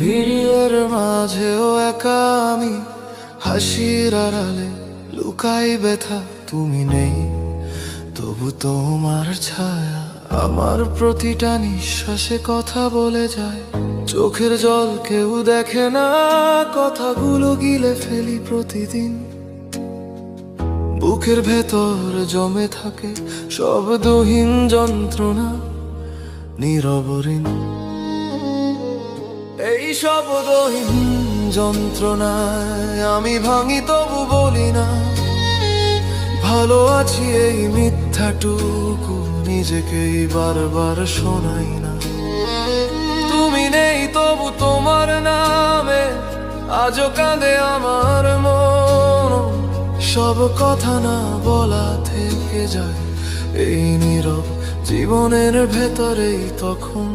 ভিড়ের মাঝেও একা আমি, হাসির আড়ালে লুকাই ব্যথা। তুমি নেই তবু তোমার ছায়া আমার প্রতিটা নিঃশ্বাসে কথা বলে যায়। চোখের জল কেউ দেখে না, কথাগুলো গিলে ফেলি প্রতিদিন। বুকের ভেতর জমে থাকে শব্দহীন যন্ত্রণা, নীরব ঋণ। এই শব্দহীন যন্ত্রণায় আমি ভাঙি তবু বলি না, ভালো আছি এই মিথ্যাটুকু নিজেকেই বারবার শোনাই না। তুমি নেই তবু তোমার নামে আজও কাঁদে আমার মন। সব কথা না বলা থেকে যায় এই নীরব জীবনের ভেতরেই তখন।